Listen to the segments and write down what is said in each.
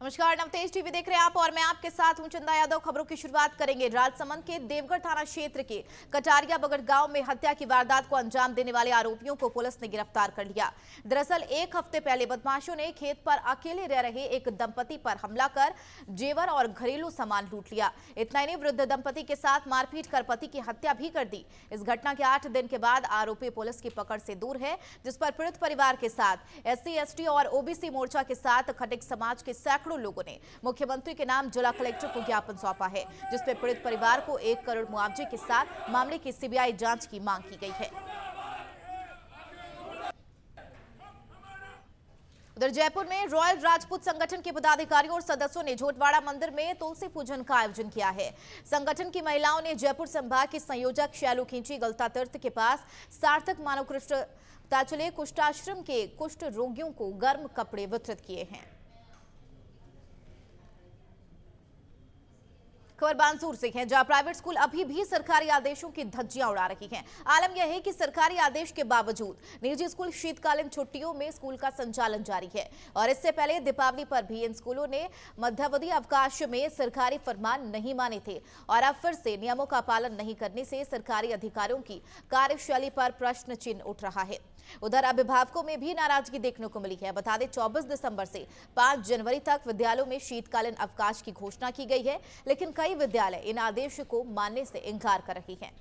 नमस्कार, नवतेज टीवी देख रहे हैं आप और मैं आपके साथ हूं चंदा यादव। खबरों की शुरुआत करेंगे राजसमंद के देवगढ़ थाना क्षेत्र के कटारिया बगड़ गांव में हत्या की वारदात को अंजाम देने वाले आरोपियों को पुलिस ने गिरफ्तार कर लिया। दरअसल एक हफ्ते पहले बदमाशों ने खेत पर अकेले रह रहे एक दंपति पर हमला कर जेवर और घरेलू सामान लूट लिया। इतना ही नहीं, वृद्ध दंपति के साथ मारपीट कर पति की हत्या भी कर दी। इस घटना के 8 दिन के बाद आरोपी पुलिस की पकड़ से दूर है, जिस पर पीड़ित परिवार के साथ SC ST और OBC मोर्चा के साथ खटिक समाज के सैकड़ों लोगों ने मुख्यमंत्री के नाम जिला कलेक्टर को ज्ञापन सौंपा है, जिसमें पीड़ित परिवार को 1 करोड़ मुआवजे के साथ मामले की CBI जांच की मांग की गई है। उधर जयपुर में रॉयल राजपूत संगठन के पदाधिकारियों और सदस्यों ने झोटवाड़ा मंदिर में तुलसी पूजन का आयोजन किया है। संगठन की महिलाओं ने जयपुर संभाग की संयोजक शैलू खींची गलता तीर्थ के पास सार्थक मानवकृष्ण ताचले कुष्ठाश्रम के कुष्ठ रोगियों को गर्म कपड़े वितरित किए हैं। खबर बानसूर से है, जहां प्राइवेट स्कूल अभी भी सरकारी आदेशों की धज्जियां उड़ा रही हैं। आलम यह है कि सरकारी आदेश के बावजूद निजी स्कूल शीतकालीन छुट्टियों में स्कूल का संचालन जारी है और इससे पहले दीपावली पर भी इन स्कूलों ने मध्यावधि अवकाश में सरकारी फरमान नहीं माने थे और अब फिर से नियमों का पालन नहीं करने से सरकारी अधिकारियों की कार्यशैली पर प्रश्न चिन्ह उठ रहा है। उधर अभिभावकों में भी नाराजगी देखने को मिली है। बता दें 24 दिसंबर से 5 जनवरी तक विद्यालयों में शीतकालीन अवकाश की घोषणा की गई है, लेकिन कई विद्यालय इन आदेश को मानने से इनकार कर रही हैं।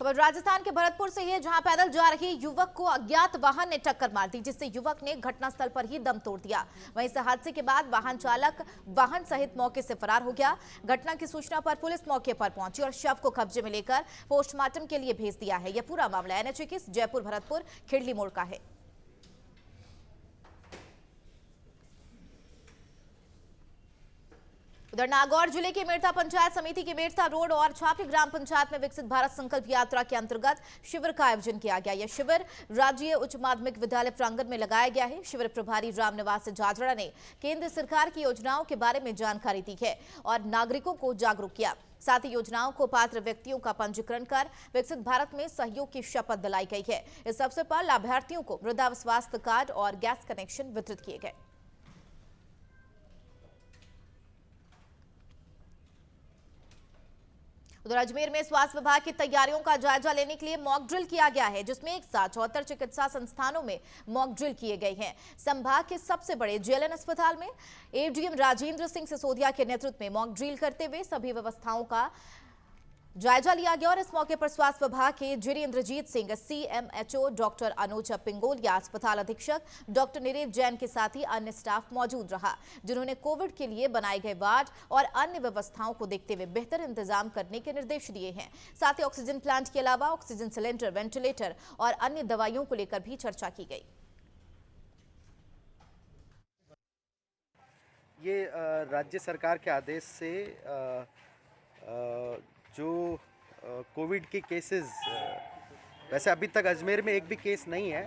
खबर राजस्थान के भरतपुर से है, जहां पैदल जा रहे युवक को अज्ञात वाहन ने टक्कर मार दी, जिससे युवक ने घटनास्थल पर ही दम तोड़ दिया। वहीं इस हादसे के बाद वाहन चालक वाहन सहित मौके से फरार हो गया। घटना की सूचना पर पुलिस मौके पर पहुंची और शव को कब्जे में लेकर पोस्टमार्टम के लिए भेज दिया है। यह पूरा मामला NH 21 जयपुर भरतपुर खिड़ली मोड़ का है। उधर नागौर जिले के मेड़ता पंचायत समिति की मेड़ता रोड और छापी ग्राम पंचायत में विकसित भारत संकल्प यात्रा के अंतर्गत शिविर का आयोजन किया गया। यह शिविर राज्य उच्च माध्यमिक विद्यालय प्रांगण में लगाया गया है। शिविर प्रभारी रामनिवास जाजड़ा ने केंद्र सरकार की योजनाओं के बारे में जानकारी दी है और नागरिकों को जागरूक किया। साथ ही योजनाओं को पात्र व्यक्तियों का पंजीकरण कर विकसित भारत में सहयोग की शपथ दिलाई गई है। इस अवसर पर लाभार्थियों को वृद्धा स्वास्थ्य कार्ड और गैस कनेक्शन वितरित किए गए। उधर अजमेर में स्वास्थ्य विभाग की तैयारियों का जायजा लेने के लिए मॉक ड्रिल किया गया है, जिसमें एक साथ 74 चिकित्सा संस्थानों में मॉक ड्रिल किए गए हैं। संभाग के सबसे बड़े JLN अस्पताल में ADM राजेंद्र सिंह सिसोदिया के नेतृत्व में मॉक ड्रिल करते हुए सभी व्यवस्थाओं का जायजा लिया गया और इस मौके पर स्वास्थ्य विभाग के JD Indrajit Singh, CMHO doctor Anuj Pingolia, अस्पताल अधीक्षक डॉक्टर नीरज जैन के साथ ही अन्य स्टाफ मौजूद रहा, जिन्होंने कोविड के लिए बनाए गए वार्ड और अन्य व्यवस्थाओं को देखते हुए बेहतर इंतजाम करने के निर्देश दिए हैं। साथ ही ऑक्सीजन प्लांट के अलावा ऑक्सीजन सिलेंडर, वेंटिलेटर और अन्य दवाइयों को लेकर भी चर्चा की गई। ये राज्य सरकार के आदेश से जो कोविड के केसेस, वैसे अभी तक अजमेर में एक भी केस नहीं है,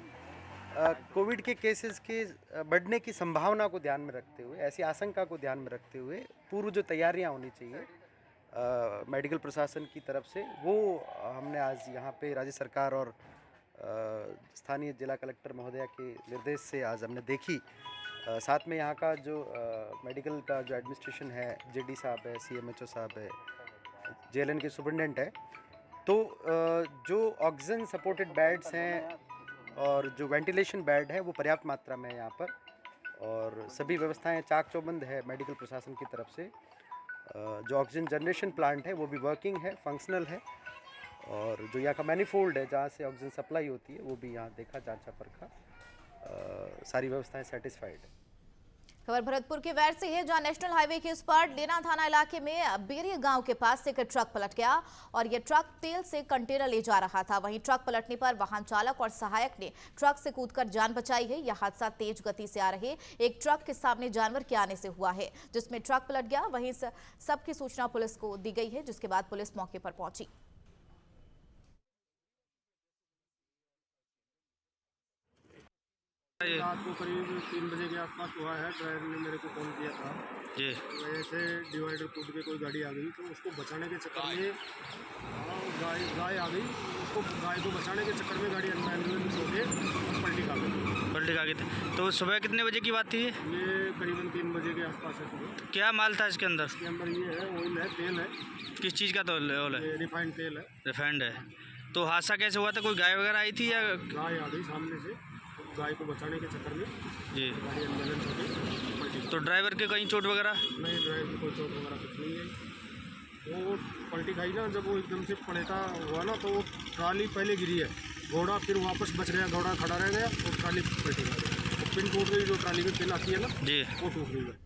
कोविड के केसेस के बढ़ने की संभावना को ध्यान में रखते हुए, ऐसी आशंका को ध्यान में रखते हुए पूर्व जो तैयारियां होनी चाहिए मेडिकल प्रशासन की तरफ से, वो हमने आज यहाँ पे राज्य सरकार और स्थानीय जिला कलेक्टर महोदया के निर्देश से आज हमने देखी। साथ में यहाँ का जो मेडिकल का जो एडमिनिस्ट्रेशन है, JD साहब है, CMHO साहब है, JLN के सुपरिटेंडेंट है, तो जो ऑक्सीजन सपोर्टेड बेड्स हैं और जो वेंटिलेशन बेड है वो पर्याप्त मात्रा में है यहाँ पर, और सभी व्यवस्थाएं चाक चौबंद है मेडिकल प्रशासन की तरफ से। जो ऑक्सीजन जनरेशन प्लांट है वो भी वर्किंग है, फंक्शनल है, और जो यहाँ का मैनीफोल्ड है जहाँ से ऑक्सीजन सप्लाई होती है वो भी यहाँ देखा, जांचा परखा, सारी व्यवस्थाएं सेटिस्फाइड है। खबर भरतपुर के वैर से है, जहां नेशनल हाईवे के इस पार लेना थाना इलाके में बेरिया गांव के पास एक ट्रक पलट गया और यह ट्रक तेल से कंटेनर ले जा रहा था। वहीं ट्रक पलटने पर वाहन चालक और सहायक ने ट्रक से कूदकर जान बचाई है। यह हादसा तेज गति से आ रहे एक ट्रक के सामने जानवर के आने से हुआ है, जिसमें ट्रक पलट गया। वहीं सबकी सूचना पुलिस को दी गई है, जिसके बाद पुलिस मौके पर पहुंची। ये रात को करीब 3 बजे के आसपास हुआ है। ड्राइवर ने मेरे को फ़ोन किया था। जी वजह से डिवाइडर टूट के कोई गाड़ी आ गई, तो उसको बचाने के चक्कर में गाय आ गई। उसको गाय को बचाने के चक्कर में गाड़ी अनबैलेंस होके और पलटी खा गई। पलटी खा गई थी। तो सुबह कितने बजे की बात थी ये? ये करीबन 3 बजे के आसपास है सुबह। क्या माल था इसके अंदर? इसके अंदर ये है, ऑयल है, तेल है, किस चीज़ का तो ऑयल है? ये रिफाइंड तेल है। रिफाइंड है। तो हादसा कैसे हुआ था? कोई गाय वगैरह आई थी या? गाय आ गई सामने से, गाय को बचाने के चक्कर में जी। गाड़ी अनबैलेंस होके पलटी। तो ड्राइवर के कहीं चोट वगैरह? नहीं, ड्राइवर की कोई चोट वगैरह कुछ नहीं है। वो पलटी खाई ना, जब वो एकदम से पलटा हुआ ना, तो वो ट्राली पहले गिरी है। घोड़ा फिर वापस बच गया, घोड़ा खड़ा रह गया और ट्राली पलटी खा गई। वो पिन टूट गई, जो ट्राली में पिन आती है ना, जी। वो टूट गई है।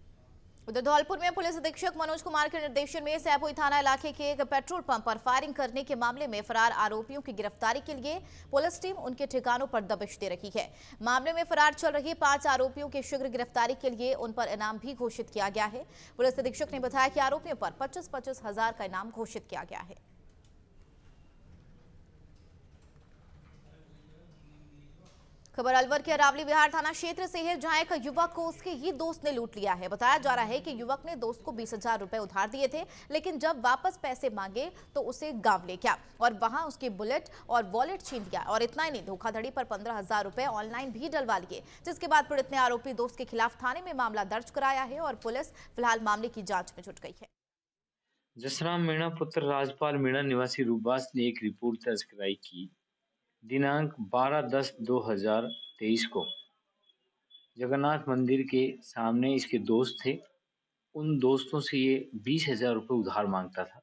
उधर धौलपुर में पुलिस अधीक्षक मनोज कुमार के निर्देशन में सैपुई थाना इलाके के एक पेट्रोल पंप पर फायरिंग करने के मामले में फरार आरोपियों की गिरफ्तारी के लिए पुलिस टीम उनके ठिकानों पर दबिश दे रही है। मामले में फरार चल रही 5 आरोपियों की शीघ्र गिरफ्तारी के लिए उन पर इनाम भी घोषित किया गया है। पुलिस अधीक्षक ने बताया कि आरोपियों पर 25-25 हजार का इनाम घोषित किया गया है। खबर अलवर के अरावली विहार थाना क्षेत्र से है, जहां एक युवक को उसके ही दोस्त ने लूट लिया है। बताया जा रहा है कि युवक ने दोस्त को 20,000 रुपए उधार दिए थे, लेकिन जब वापस पैसे मांगे तो उसे गांव ले गया और वहां उसकी बुलेट और वॉलेट छीन लिया। और इतना ही नहीं, धोखाधड़ी पर 15,000 रुपए ऑनलाइन भी डलवा लिए, जिसके बाद पीड़ित ने आरोपी दोस्त के खिलाफ थाने में मामला दर्ज कराया है और पुलिस फिलहाल मामले की जांच में जुट गई है। जसराम मीणा पुत्र राजपाल मीणा निवासी रूबास ने एक रिपोर्ट दर्ज कराई कि दिनांक 12/10/2023 को जगन्नाथ मंदिर के सामने इसके दोस्त थे। उन दोस्तों से ये 20,000 रुपये उधार मांगता था।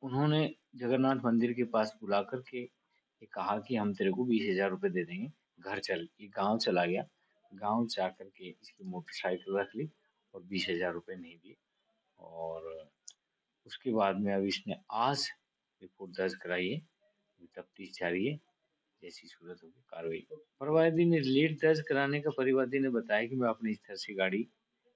उन्होंने जगन्नाथ मंदिर के पास बुला करके ये कहा कि हम तेरे को 20,000 रुपये दे देंगे, घर चल। ये गांव चला गया। गांव जा करके इसकी मोटरसाइकिल रख ली और 20,000 रुपये नहीं दिए। और उसके बाद में अब इसने आज रिपोर्ट दर्ज कराई है। तफ्तीश जारी है, जैसी सूरत होगी कार्रवाई। परिवादी ने लेट दर्ज कराने का परिवादी ने बताया कि मैं अपने स्तर से गाड़ी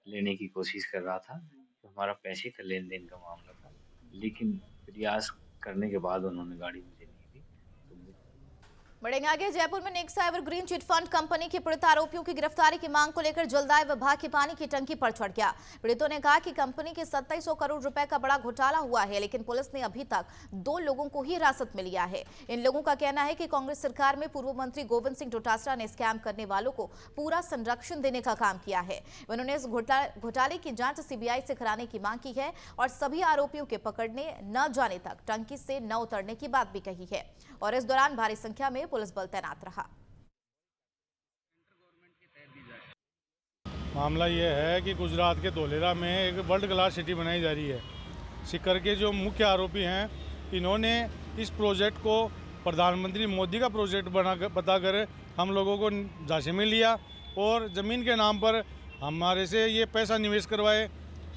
लेने की कोशिश कर रहा था। तो हमारा पैसे का लेन देन का मामला था, लेकिन प्रयास करने के बाद उन्होंने गाड़ी मुझे नहीं दी। तो बढ़ेंगे आगे। जयपुर में Nexa evergreen chit fund company के पीड़ित आरोपियों की गिरफ्तारी की मांग को लेकर जलदाय विभाग की पानी की टंकी पर चढ़ गया। पीड़ितों ने कहा कि कंपनी के 2700 करोड़ रुपए का बड़ा घोटाला हुआ है, लेकिन पुलिस ने अभी तक 2 लोगों को ही हिरासत में लिया है। इन लोगों का कहना है कि कांग्रेस सरकार में पूर्व मंत्री गोविंद सिंह डोटासरा ने स्कैम करने वालों को पूरा संरक्षण देने का काम किया है। उन्होंने इस घोटाले की जांच सीबीआई से कराने की मांग की है और सभी आरोपियों के पकड़ने न जाने तक टंकी से न उतरने की बात भी कही है। और इस दौरान भारी संख्या में पुलिस बल तैनात रहा। मामला ये है कि गुजरात के धोलेरा में एक वर्ल्ड क्लास सिटी बनाई जा रही है। सीकर के जो मुख्य आरोपी हैं, इन्होंने इस प्रोजेक्ट को प्रधानमंत्री मोदी का प्रोजेक्ट बताकर हम लोगों को झांसे में लिया और ज़मीन के नाम पर हमारे से ये पैसा निवेश करवाए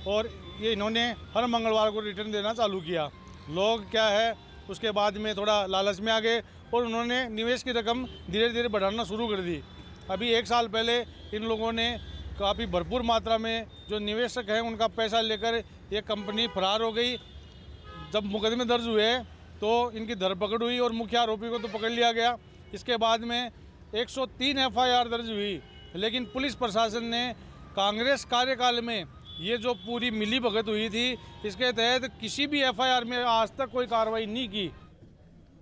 और ये इन्होंने हर मंगलवार को रिटर्न देना चालू किया। लोग क्या है, उसके बाद में थोड़ा लालच में आ गए और उन्होंने निवेश की रकम धीरे धीरे बढ़ाना शुरू कर दी। अभी 1 साल पहले इन लोगों ने काफ़ी भरपूर मात्रा में जो निवेशक हैं उनका पैसा लेकर ये कंपनी फरार हो गई। जब मुकदमे दर्ज हुए तो इनकी धरपकड़ हुई और मुख्य आरोपी को तो पकड़ लिया गया। इसके बाद में 103 एफआईआर दर्ज हुई, लेकिन पुलिस प्रशासन ने कांग्रेस कार्यकाल में ये जो पूरी मिली भगत हुई थी, इसके तहत किसी भी एफआईआर में आज तक कोई कार्रवाई नहीं की।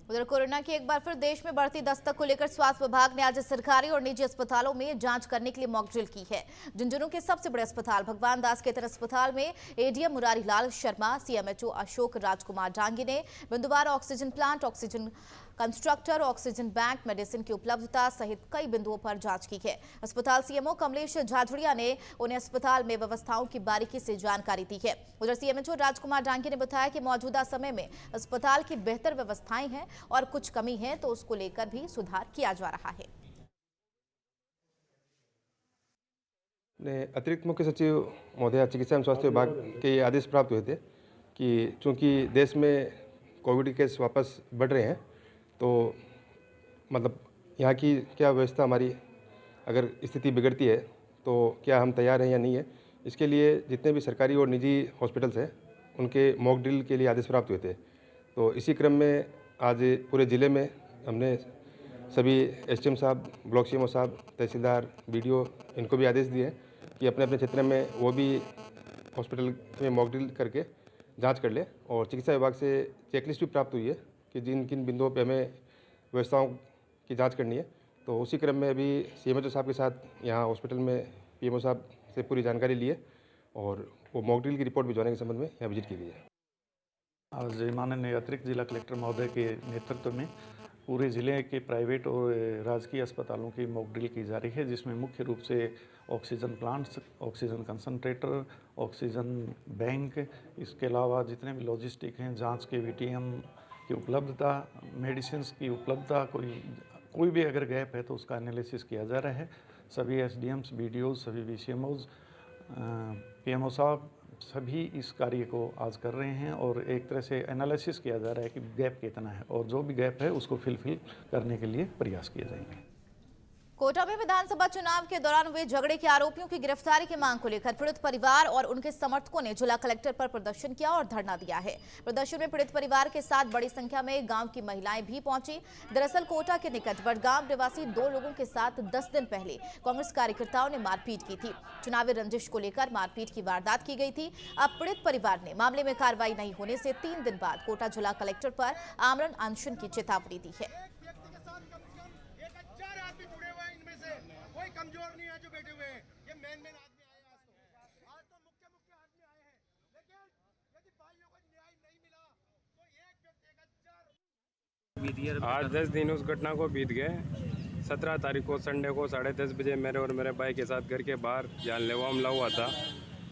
उधर कोरोना की एक बार फिर देश में बढ़ती दस्तक को लेकर स्वास्थ्य विभाग ने आज सरकारी और निजी अस्पतालों में जांच करने के लिए मॉक ड्रिल की है। झुंझुनू के सबसे बड़े अस्पताल भगवान दास केतन अस्पताल में एडीएम मुरारी लाल शर्मा, सीएमएचओ अशोक राजकुमार डांगी ने बिंदुवार oxygen plant, oxygen constructor, oxygen bank, medicine की उपलब्धता सहित कई बिंदुओं पर जांच की है। अस्पताल सीएमओ कमलेश झाझड़िया ने उन्हें अस्पताल में व्यवस्थाओं की बारीकी से जानकारी दी है। उधर सीएमएचओ राजकुमार डांगी ने बताया कि मौजूदा समय में अस्पताल की बेहतर व्यवस्थाएं हैं और कुछ कमी है तो उसको लेकर भी सुधार किया जा रहा है। अतिरिक्त मुख्य सचिव महोदया चिकित्सा एवं स्वास्थ्य विभाग के ये आदेश प्राप्त हुए थे कि चूंकि देश में कोविड के केस वापस बढ़ रहे हैं, तो मतलब यहाँ की क्या व्यवस्था, हमारी अगर स्थिति बिगड़ती है तो क्या हम तैयार हैं या नहीं है, इसके लिए जितने भी सरकारी और निजी हॉस्पिटल्स हैं उनके मॉक ड्रिल के लिए आदेश प्राप्त हुए थे। तो इसी क्रम में आज पूरे ज़िले में हमने सभी एसडीएम साहब, ब्लॉक सीएमओ साहब, तहसीलदार, बीडीओ इनको भी आदेश दिए हैं कि अपने अपने क्षेत्र में वो भी हॉस्पिटल में मॉक ड्रिल करके जांच कर ले। और चिकित्सा विभाग से चेकलिस्ट भी प्राप्त हुई है कि जिन किन बिंदुओं पे हमें व्यवस्थाओं की जांच करनी है। तो उसी क्रम में अभी सीएमएचओ साहब के साथ यहाँ हॉस्पिटल में पीएमओ साहब से पूरी जानकारी ली है और वो मॉक ड्रिल की रिपोर्ट भिजवाने के संबंध में यहाँ विजिट की गई है। आज माननीय अतिरिक्त जिला कलेक्टर महोदय के नेतृत्व में पूरे ज़िले के प्राइवेट और राजकीय अस्पतालों की मॉक ड्रिल की जा रही है, जिसमें मुख्य रूप से oxygen plants, oxygen concentrator, oxygen bank, इसके अलावा जितने भी लॉजिस्टिक हैं, जांच के वीटीएम की उपलब्धता, मेडिसिन्स की उपलब्धता, कोई भी अगर गैप है तो उसका एनालिसिस किया जा रहा है। सभी एसडीएम्स, बीडीओ, सभी वीसीएमओज, पीएमओ साहब सभी इस कार्य को आज कर रहे हैं और एक तरह से एनालिसिस किया जा रहा है कि गैप कितना है और जो भी गैप है उसको फिलफिल करने के लिए प्रयास किए जाएंगे। कोटा में विधानसभा चुनाव के दौरान हुए झगड़े के आरोपियों की गिरफ्तारी की मांग को लेकर पीड़ित परिवार और उनके समर्थकों ने जिला कलेक्टर पर प्रदर्शन किया और धरना दिया है। प्रदर्शन में पीड़ित परिवार के साथ बड़ी संख्या में गांव की महिलाएं भी पहुंची। दरअसल कोटा के निकट बड़गांव निवासी 2 लोगों के साथ 10 दिन पहले कांग्रेस कार्यकर्ताओं ने मारपीट की थी। चुनावी रंजिश को लेकर मारपीट की वारदात की गई थी। अब पीड़ित परिवार ने मामले में कार्रवाई नहीं होने से 3 दिन बाद कोटा जिला कलेक्टर पर आमरण अनशन की चेतावनी दी है। कोई कमजोर नहीं है जो बैठे हुए हैं, ये मेन आदमी आए आज तो मुख्य आदमी आए हैं, लेकिन यदि भाइयों को न्याय नहीं मिला तो एक व्यक्ति आज 10 दिन उस घटना को बीत गए। 17 तारीख को संडे को 10:30 बजे मेरे और मेरे भाई के साथ घर के बाहर जानलेवा हमला हुआ था।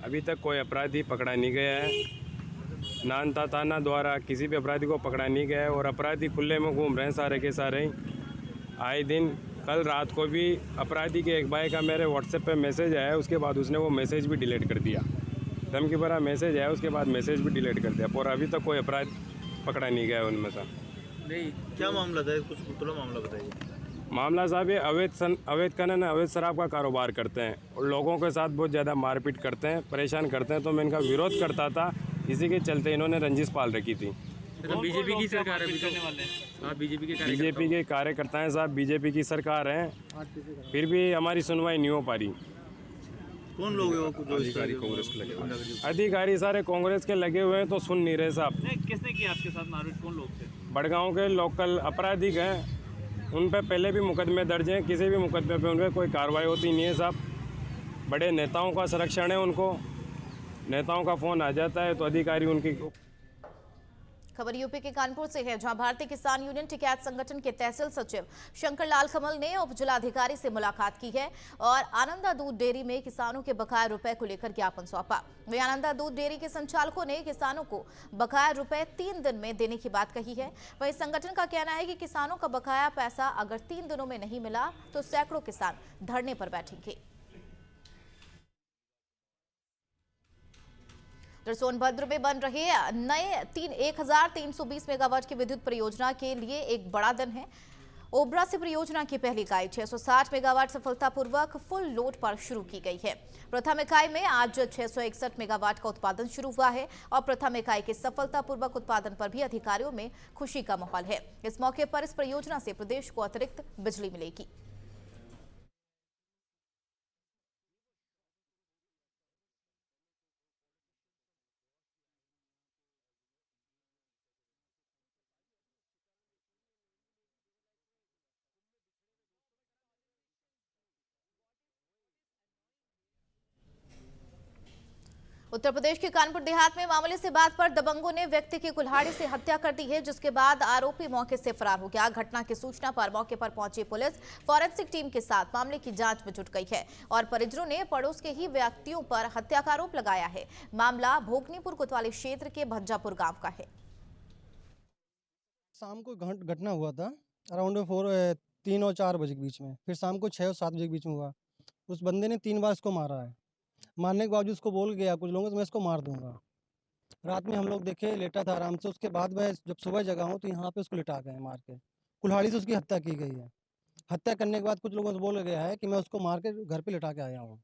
अभी तक कोई अपराधी पकड़ा नहीं गया है। नानता थाना द्वारा किसी भी अपराधी को पकड़ा नहीं गया है और अपराधी खुले में घूम रहे हैं सारे के सारे। आए दिन कल रात को भी अपराधी के एक भाई का मेरे व्हाट्सएप पे मैसेज आया, उसके बाद उसने वो मैसेज भी डिलीट कर दिया। धमकी भरा मैसेज आया, उसके बाद मैसेज भी डिलीट कर दिया और अभी तक कोई अपराध पकड़ा नहीं गया उनमें से। नहीं, क्या मामला था? कुछ थोड़ा मामला बताइए। मामला साहब ये अवैध खनन, अवैध शराब का कारोबार करते हैं और लोगों के साथ बहुत ज़्यादा मारपीट करते हैं, परेशान करते हैं। तो मैं इनका विरोध करता था, इसी के चलते इन्होंने रंजिश पाल रखी थी। बीजेपी की सरकार है, बीजेपी के कार्यकर्ता हैं साहब, बीजेपी की सरकार है, फिर भी हमारी सुनवाई नहीं हो पा रही। कौन लोग हैं वो? अधिकारी कांग्रेस के लगे हुए, अधिकारी सारे कांग्रेस के लगे हुए हैं तो सुन नहीं रहे साहब। किसने किया आपके साथ मारपीट? कौन लोग थे? बड़गांव के लोकल अपराधी हैं, उन पर पहले भी मुकदमे दर्ज हैं, किसी भी मुकदमे पे उन पर कोई कार्रवाई होती नहीं है साहब। बड़े नेताओं का संरक्षण है, उनको नेताओं का फ़ोन आ जाता है तो अधिकारी उनकी। खबर यूपी के कानपुर से है, जहां भारतीय किसान यूनियन टिकैत संगठन के तहसील सचिव शंकर लाल कमल ने उप जिलाधिकारी से मुलाकात की है और आनंदा दूध डेयरी में किसानों के बकाया रुपए को लेकर ज्ञापन सौंपा। वहीं आनंदा दूध डेयरी के संचालकों ने किसानों को बकाया रुपए 3 दिन में देने की बात कही है। वहीं संगठन का कहना है कि किसानों का बकाया पैसा अगर 3 दिनों में नहीं मिला तो सैकड़ों किसान धरने पर बैठेंगे। सोनभद्र में बन रहे नए 1320 मेगावाट की विद्युत परियोजना के लिए एक बड़ा दिन है। ओबरा से परियोजना की पहली इकाई 660 मेगावाट सफलतापूर्वक फुल लोड पर शुरू की गई है। प्रथम इकाई में आज 661 मेगावाट का उत्पादन शुरू हुआ है और प्रथम इकाई के सफलतापूर्वक उत्पादन पर भी अधिकारियों में खुशी का माहौल है। इस मौके पर इस परियोजना से प्रदेश को अतिरिक्त बिजली मिलेगी। उत्तर प्रदेश के कानपुर देहात में मामले से बात पर दबंगों ने व्यक्ति की कुल्हाड़ी से हत्या कर दी है, जिसके बाद आरोपी मौके से फरार हो गया। घटना की सूचना पर मौके पर पहुंची पुलिस फॉरेंसिक टीम के साथ मामले की जांच में जुट गई है और परिजनों ने पड़ोस के ही व्यक्तियों पर हत्या का आरोप लगाया है। मामला भोगनीपुर कोतवाली क्षेत्र के भज्जापुर गांव का है। शाम को घटना हुआ था अराउंड 3 और 4 बजे के बीच में, फिर शाम को 6 और 7 बजे के बीच में हुआ। उस बंदे ने 3 बार इसको मारा है। मारने के बावजूद उसको बोल गया कुछ लोगों से मैं इसको मार दूंगा। रात में हम लोग देखे लेटा था आराम से। उसके बाद मैं जब सुबह जगा हूँ तो यहाँ पे उसको लिटा गए मार के, कुल्हाड़ी से उसकी हत्या की गई है। हत्या करने के बाद कुछ लोगों से बोल गया है कि मैं उसको मार के घर पे लिटा के आया हूँ।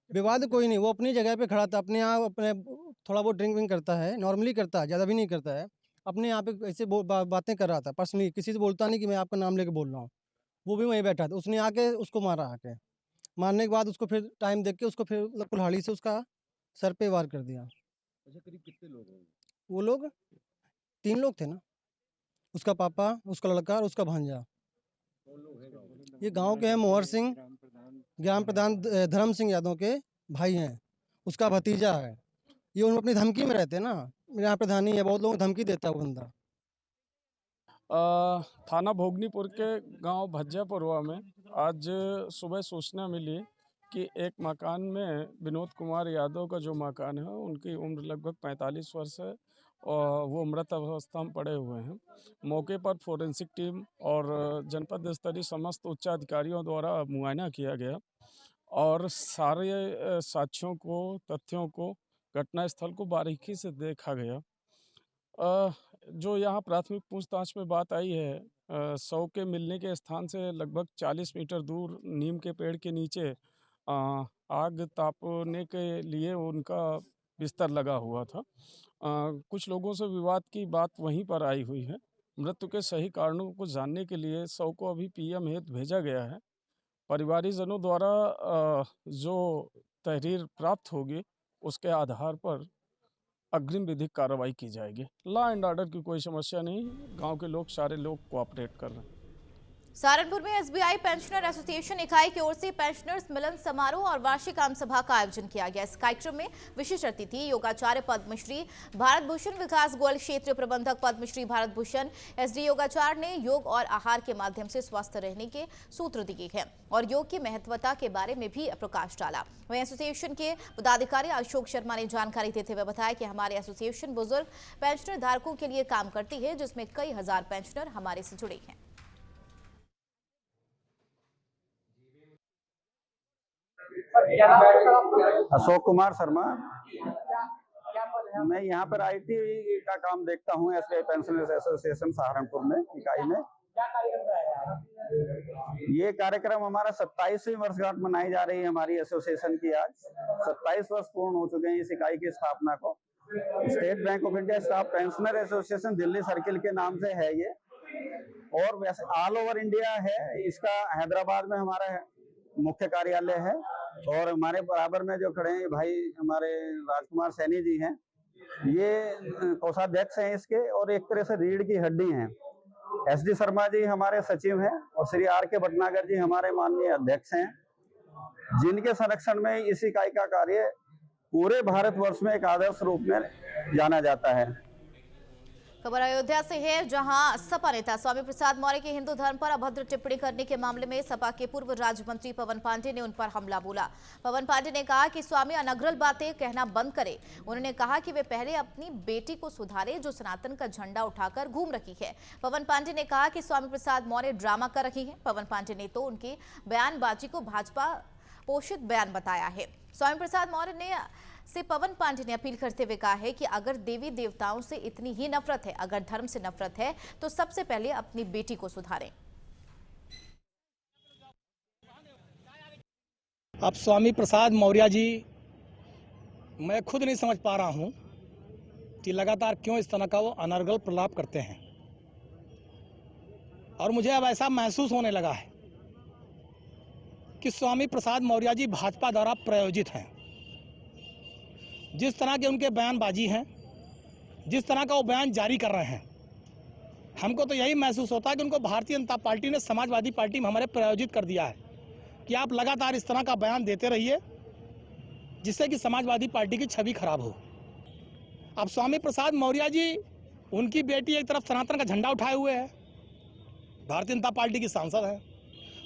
विवाद कोई नहीं, वो अपनी जगह पे खड़ा था, अपने यहाँ अपने थोड़ा बहुत ड्रिंक विंक करता है, नॉर्मली करता है, ज़्यादा भी नहीं करता है। अपने यहाँ पे ऐसे बातें कर रहा था पर्सनली, किसी से बोलता नहीं कि मैं आपका नाम लेके बोल रहा हूँ। वो भी वहीं बैठा था, उसने आके उसको मारा, आके मारने के बाद उसको फिर टाइम देख के उसको फिर मतलब कुल्हाड़ी से उसका सर पे वार कर दिया। अच्छा, करीब कितने लोग हैं? वो लोग 3 लोग थे ना, उसका पापा, उसका लड़का और उसका भांजा। कौन लोग हैं गाँव में? ये गांव के हैं मोहर सिंह, ग्राम प्रधान धर्म सिंह यादव के भाई हैं, उसका भतीजा है। ये उन अपनी धमकी में रहते हैं ना, ग्राम प्रधानी है, बहुत लोगों को धमकी देता है वो बंदा। थाना भोगनीपुर के गांव भज्जापुरवा में आज सुबह सूचना मिली कि एक मकान में विनोद कुमार यादव का जो मकान है उनकी उम्र लगभग 45 वर्ष है और वो मृत अवस्था में पड़े हुए हैं। मौके पर फोरेंसिक टीम और जनपद स्तरीय समस्त उच्च अधिकारियों द्वारा मुआयना किया गया और सारे साक्ष्यों को, तथ्यों को, घटनास्थल को बारीकी से देखा गया। जो यहाँ प्राथमिक पूछताछ में बात आई है, शव के मिलने के स्थान से लगभग 40 मीटर दूर नीम के पेड़ के नीचे आग तापने के लिए उनका बिस्तर लगा हुआ था। कुछ लोगों से विवाद की बात वहीं पर आई हुई है। मृत्यु के सही कारणों को जानने के लिए शव को अभी पीएम हेतु भेजा गया है। परिवारीजनों द्वारा जो तहरीर प्राप्त होगी उसके आधार पर अग्रिम विधिक कार्रवाई की जाएगी। लॉ एंड ऑर्डर की कोई समस्या नहीं, गांव के लोग सारे लोग कोऑपरेट कर रहे हैं। सहारनपुर में एसबीआई पेंशनर एसोसिएशन इकाई की ओर से पेंशनर्स मिलन समारोह और वार्षिक आम सभा का आयोजन किया गया। इस कार्यक्रम में विशिष्ट अतिथि योगाचार्य पद्मश्री भारत भूषण विकास गोयल क्षेत्रीय प्रबंधक पद्मश्री भारत भूषण एसडी योगाचार्य ने योग और आहार के माध्यम से स्वस्थ रहने के सूत्र दिए हैं और योग की महत्वता के बारे में भी प्रकाश डाला। वहीं एसोसिएशन के पदाधिकारी अशोक शर्मा ने जानकारी देते हुए बताया कि हमारे एसोसिएशन बुजुर्ग पेंशनर धारकों के लिए काम करती है, जिसमें कई हजार पेंशनर हमारे से जुड़े हैं। अशोक कुमार शर्मा, मैं यहाँ पर आईटी का काम देखता हूँ एसबीआई पेंशनर्स एसोसिएशन सहारनपुर में इकाई में। ये कार्यक्रम हमारा 27वीं वर्षगांठ मनाई जा रही है हमारी एसोसिएशन की। आज 27 वर्ष पूर्ण हो चुके हैं इस इकाई की स्थापना को। State bank of India staff pensioner association Delhi circle के नाम से है ये, और वैसे ऑल ओवर इंडिया है। इसका हैदराबाद में हमारा मुख्य कार्यालय है और हमारे बराबर में जो खड़े हैं भाई हमारे राजकुमार सैनी जी हैं, ये कोषाध्यक्ष हैं इसके और एक तरह से रीढ़ की हड्डी हैं। एसडी शर्मा जी हमारे सचिव हैं और श्री आर के भटनागर जी हमारे माननीय अध्यक्ष हैं, जिनके संरक्षण में इस इकाई का कार्य पूरे भारतवर्ष में एक आदर्श रूप में जाना जाता है। खबर अयोध्या से है, जहां सपा नेता स्वामी प्रसाद मौर्य के हिंदू धर्म पर अभद्र टिप्पणी करने के मामले में सपा के पूर्व राज्य मंत्री पवन पांडे ने उन पर हमला बोला। पवन पांडे ने कहा कि स्वामी अनर्गल बातें कहना बंद करे। उन्होंने कहा कि वे पहले अपनी बेटी को सुधारे जो सनातन का झंडा उठाकर घूम रही है। पवन पांडे ने कहा कि स्वामी प्रसाद मौर्य ड्रामा कर रही है। पवन पांडे ने तो उनकी बयानबाजी को भाजपा पोषित बयान बताया है। स्वामी प्रसाद मौर्य से पवन पांडे ने अपील करते हुए कहा है कि अगर देवी देवताओं से इतनी ही नफरत है, अगर धर्म से नफरत है, तो सबसे पहले अपनी बेटी को सुधारें। अब स्वामी प्रसाद मौर्य जी, मैं खुद नहीं समझ पा रहा हूं कि लगातार क्यों इस तरह का वो अनर्गल प्रलाप करते हैं, और मुझे अब ऐसा महसूस होने लगा है कि स्वामी प्रसाद मौर्य जी भाजपा द्वारा प्रायोजित हैं। जिस तरह के उनके बयानबाजी हैं, जिस तरह का वो बयान जारी कर रहे हैं, हमको तो यही महसूस होता है कि उनको भारतीय जनता पार्टी ने समाजवादी पार्टी में हमारे प्रायोजित कर दिया है कि आप लगातार इस तरह का बयान देते रहिए जिससे कि समाजवादी पार्टी की छवि खराब हो। अब स्वामी प्रसाद मौर्य जी, उनकी बेटी एक तरफ सनातन का झंडा उठाए हुए है, भारतीय जनता पार्टी की सांसद है,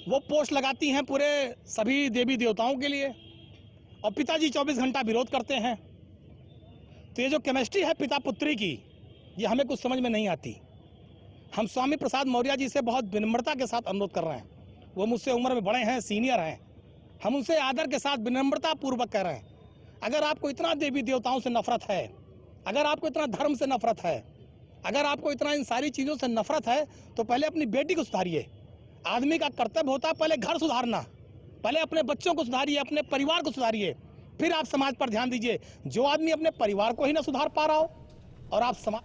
वो पोस्ट लगाती हैं पूरे सभी देवी देवताओं के लिए, और पिताजी 24 घंटा विरोध करते हैं। तो ये जो केमिस्ट्री है पिता पुत्री की, ये हमें कुछ समझ में नहीं आती। हम स्वामी प्रसाद मौर्य जी से बहुत विनम्रता के साथ अनुरोध कर रहे हैं। वो मुझसे उम्र में बड़े हैं, सीनियर हैं, हम उनसे आदर के साथ विनम्रता पूर्वक कह रहे हैं, अगर आपको इतना देवी देवताओं से नफरत है, अगर आपको इतना धर्म से नफरत है, अगर आपको इतना इन सारी चीज़ों से नफरत है, तो पहले अपनी बेटी को सुधारिए। आदमी का कर्तव्य होता है पहले घर सुधारना, पहले अपने बच्चों को सुधारिए, अपने परिवार को सुधारिए, फिर आप समाज पर ध्यान दीजिए। जो आदमी अपने परिवार को ही ना सुधार पा रहा हो और आप समाज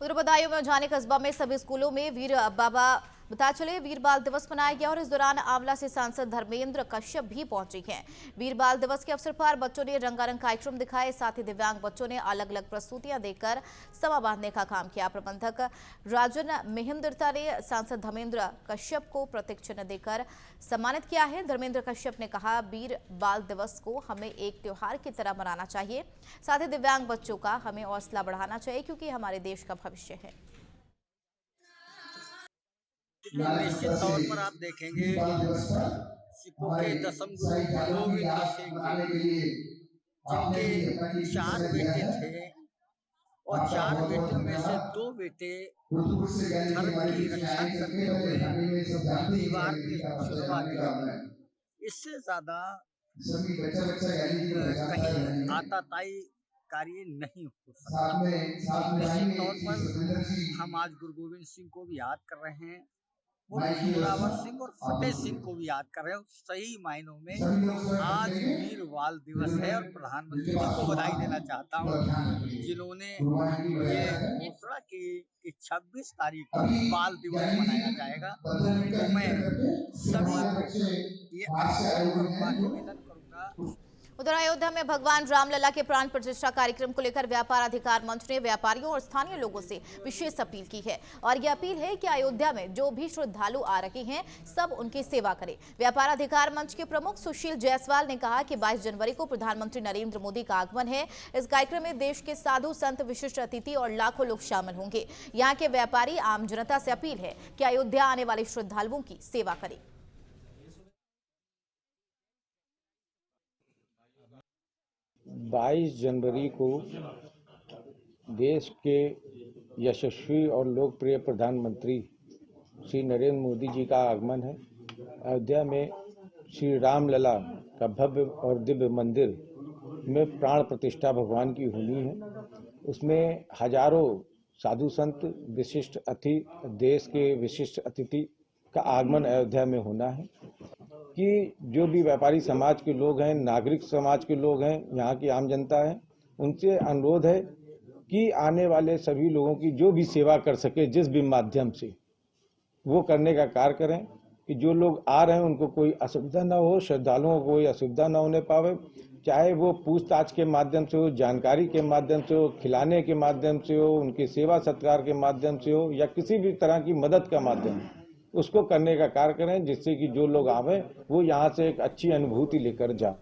उधर बदायूं में उजानी कस्बा में सभी स्कूलों में वीर बाल दिवस मनाया गया और इस दौरान आंवला से सांसद धर्मेंद्र कश्यप भी पहुंचे हैं। वीर बाल दिवस के अवसर पर बच्चों ने रंगारंग कार्यक्रम दिखाए, साथ ही दिव्यांग बच्चों ने अलग अलग प्रस्तुतियां देकर समा बांधने का काम किया। प्रबंधक राजन महिंद्रता ने सांसद धर्मेंद्र कश्यप को प्रतीक चिन्ह देकर सम्मानित किया है। धर्मेंद्र कश्यप ने कहा, वीर बाल दिवस को हमें एक त्योहार की तरह मनाना चाहिए, साथ ही दिव्यांग बच्चों का हमें हौसला बढ़ाना चाहिए क्योंकि हमारे देश का भविष्य है। निश्चित तौर पर आप देखेंगे सिखों के दसम गुरु गोविंद सिंह जिनके 4 बेटे थे और 4 बेटों में से 2 बेटे धर्म की रक्षा करते हुए दीवार की शुरुआत की। इससे ज्यादा कहीं आताताई कार्य नहीं हो सकता। निश्चित तौर पर हम आज गुरु गोविंद सिंह को भी याद कर रहे हैं और जोरावर सिंह और फतेह सिंह को भी याद कर रहे हैं। सही मायनों में आज वीर बाल दिवस है और प्रधानमंत्री जी को बधाई देना चाहता हूँ जिन्होंने ये घोषणा की कि 26 तारीख को बाल दिवस मनाया जाएगा। तो मैं सभी को ये निवेदन करूँगा। उधर अयोध्या में भगवान रामलला के प्राण प्रतिष्ठा कार्यक्रम को लेकर व्यापार अधिकार मंच ने व्यापारियों और स्थानीय लोगों से विशेष अपील की है और यह अपील है कि अयोध्या में जो भी श्रद्धालु आ रहे हैं सब उनकी सेवा करें। व्यापार अधिकार मंच के प्रमुख सुशील जायसवाल ने कहा कि 22 जनवरी को प्रधानमंत्री नरेंद्र मोदी का आगमन है। इस कार्यक्रम में देश के साधु संत, विशिष्ट अतिथि और लाखों लोग शामिल होंगे। यहाँ के व्यापारी आम जनता से अपील है कि अयोध्या आने वाले श्रद्धालुओं की सेवा करें। 22 जनवरी को देश के यशस्वी और लोकप्रिय प्रधानमंत्री श्री नरेंद्र मोदी जी का आगमन है। अयोध्या में श्री रामलला का भव्य और दिव्य मंदिर में प्राण प्रतिष्ठा भगवान की होनी है। उसमें हजारों साधु संत, विशिष्ट अतिथि, देश के विशिष्ट अतिथि का आगमन अयोध्या में होना है कि जो भी व्यापारी समाज के लोग हैं, नागरिक समाज के लोग हैं, यहाँ की आम जनता है, उनसे अनुरोध है कि आने वाले सभी लोगों की जो भी सेवा कर सके जिस भी माध्यम से वो करने का कार्य करें कि जो लोग आ रहे हैं उनको कोई असुविधा ना हो, श्रद्धालुओं को कोई असुविधा ना होने पावे, चाहे वो पूछताछ के माध्यम से हो, जानकारी के माध्यम से हो, खिलाने के माध्यम से हो, उनकी सेवा सत्कार के माध्यम से हो या किसी भी तरह की मदद का माध्यम, उसको करने का कार्य करें जिससे कि जो लोग आवे वो यहाँ से एक अच्छी अनुभूति लेकर जाए।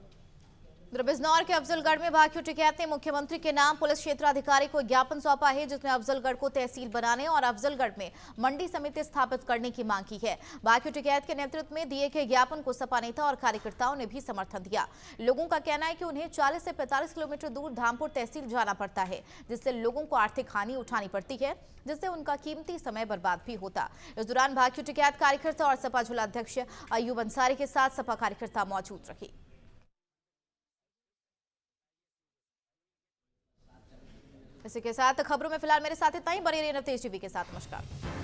बिजनौर के अफजलगढ़ में भाकियू टिकैत ने मुख्यमंत्री के नाम पुलिस क्षेत्राधिकारी को ज्ञापन सौंपा है जिसमें अफजलगढ़ को तहसील बनाने और अफजलगढ़ में मंडी समिति स्थापित करने की मांग की है। भाकियू टिकैत के नेतृत्व में दिए गए ज्ञापन को सपा नेता और कार्यकर्ताओं ने भी समर्थन दिया। लोगों का कहना है कि उन्हें 40 से 45 किलोमीटर दूर धामपुर तहसील जाना पड़ता है जिससे लोगों को आर्थिक हानि उठानी पड़ती है, जिससे उनका कीमती समय बर्बाद भी होता। इस दौरान भाकियू टिकैत कार्यकर्ता और सपा जिला अध्यक्ष अयूब अंसारी के साथ सपा कार्यकर्ता मौजूद रहे। इसी के साथ खबरों में फिलहाल मेरे साथ इतना ही। बने रहिए नवतेज टीवी के साथ। नमस्कार।